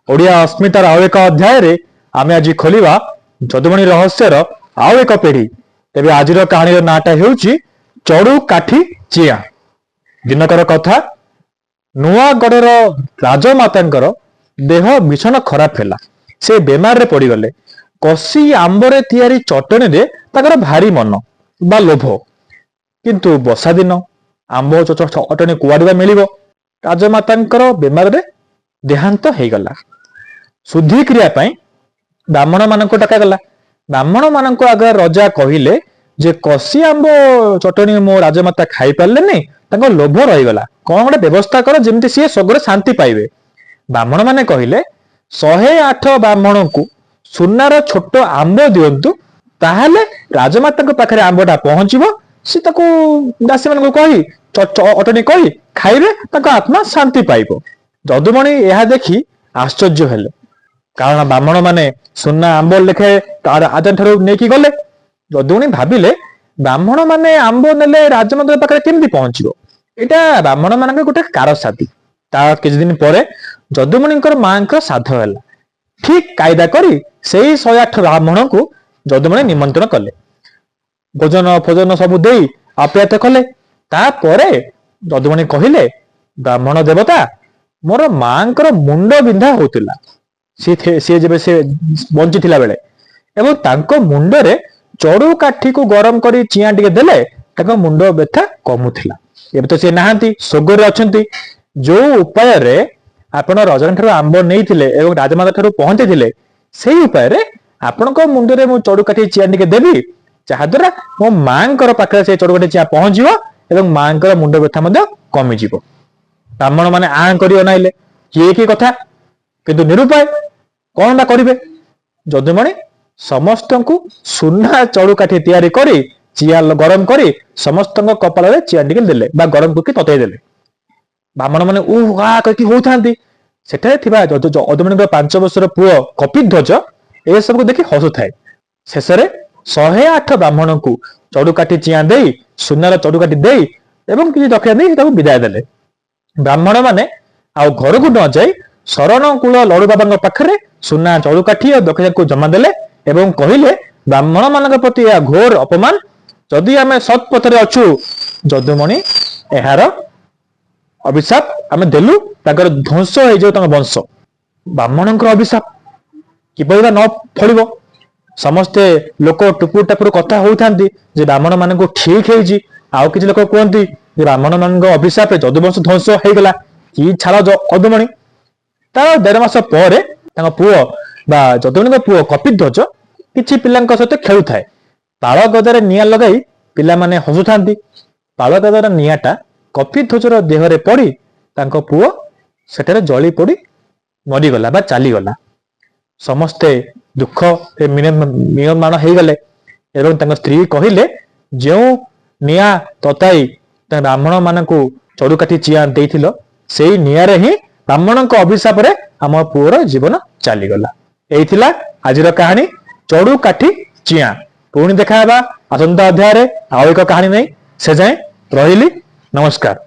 ओडिया अस्मितार आउ एक अध्याय रे आमे आज खोलिबा जदुमणि रहस्यर आउ एक पीढ़ी। तेबे आजिर कहानी नाटा हेउची चड़ू काठी चिया। दिनकर कथा नुआगढ़र राजमातांकर देह भीषण खराब हैला। से बेमार रे पड़ी गले। कसी आंबरे तियारी चटनी रे ताकर भारी मन बा लोभ, किंतु बसा दिन आंब चटनी कुआडा मिलिबो। राजमातांकर बेमार रे देहांत हो गला। शुद्धि क्रिया पाई ब्राह्मण मानक डाका गला। ब्राह्मण मानक आगे रजा कहिले जे कसी आंब चटनी मो राजमाता खाई पारले नहीं, तांको लोभ रहीगला, कौन गोटे व्यवस्था कर जेमती सी सगरे शांति पाइबे। ब्राह्मण माने कहिले 108 ब्राह्मण को सुनार छोट आंब दिंतु, ताहले राजमाता पाखे आंबटा पहुंचबो। सी ताको दासी मान कही चटनी कही खाइबे, ताको आत्मा शांति पाइबो। जदुमणि यह देखी आश्चर्य हेले, कारण ब्राह्मण माने सुना आंब लेखे राजा ठारू नहीं गले। जदुमणि भाविले ब्राह्मण माने आंब नेले राजमाता पाखे केमती पहुंचबो। एटा ब्राह्मण मान गोटे कारसादी। ता किछ दिन परे जदुमणिकर मांकर साध हैला। ठीक कायदा करी सेही 108 ब्राह्मण को जदुमणि निमंत्रण कले। भोजन भोजन सब देई आप्यायित कले। तापरे जदुमणि कहिले, ब्राह्मण देवता मोर मांकर मुंड बिंधा होतिला सी जेबे से बंची थिला बेले, एवं तांको मुंडरे चड़ू काठी को गरम करी चिया टिके देले तांको मुंड व्यथा कमुथिला। एबे तो से नाहंती, सोगरे अछंती। जो उपाय रे आपण रजन ठारू आंब नेइथिले एवं राजमाता ठारू पहुंचेथिले, सेही उपाय रे आपणको मुंडरे मो चड़ू काठी चिया टिके देबी, जहा द्वारा मो मांकर पाखरे से चड़ू काठी चिया पहुंचीबो एवं मांकर मुंड व्यथा मध्य कमी जीवो। ब्राह्मण माने आ करी अनाइले, किए की कथा, किंतु निरुपाय कौन बा करिवे। जदुमणि समस्त को सुना चड़ू काठी तैयारी करी चिया गरम करी समस्त कपाल रे चिया टिके देले बा गरम करके ततई देले। ब्राह्मण माने उहा कहि होउथांती। सेठे थिबा जदुमणिक 5 वर्षर पुओ कपिध्वज ए सब को देखि हसुथाए। शेषरे 108 ब्राह्मण को चड़ू काठी चिया देई सुनार चड़ू काठी देई एवं किछि दक्षिणा देई ताको विदाय देले। ब्राह्मण माने आउ घर को न जाई शरण कूल लड़ू बाबा पाखरे सुना चड़ू काठी और दक्षिणा को जमा देले एवं कहिले, ब्राह्मण मान प्रति यह घोर अपमान। जदि आमे सत पथरे अछु, जदुमणि एहार अभिशाप आमे देलु, ताकर ध्वंस हो जाऊ तांको वंश। ब्राह्मणଙ୍କର अभिशाप किपरि न फलिबो। समस्ते लोक टुपुर टापुर कथा होउथांती जे ब्राह्मण माननको ठीक हेजी। आउ किछि लोक कहंती जे ब्राह्मण माननको अभिशाप जदुवंश ध्वंस हो गला। कि छाड़ जदुमणि तार 1.5 मास परे तांको पुओ बा जदुमणिक पुओ कपिध्वज किछि पिलांक सहित खेलुथाए। पाळ गदारे निया लगाई पिला माने हसुथांती। पाळ गदार नियाटा कपिध्वजर देहरे पड़ी तांको पुओ सेठारे जली पड़ी मरी गला बा चाली गला। समस्ते दुख मियमान हो गले एवं तांको स्त्री कहिले, जो निया तताई ब्राह्मण मानकु चड़ू काठी चिया देइथिलो, सेई नियारे ही ब्राह्मणक अभिशाप रे आम पुओर जीवन चलीगला। एइथिला आजिर कहानी चड़ू काठी चिया। पुणी देखा आसंता अध्याय रे आउ एक कहानी नहीं। से जाए रहिली, नमस्कार।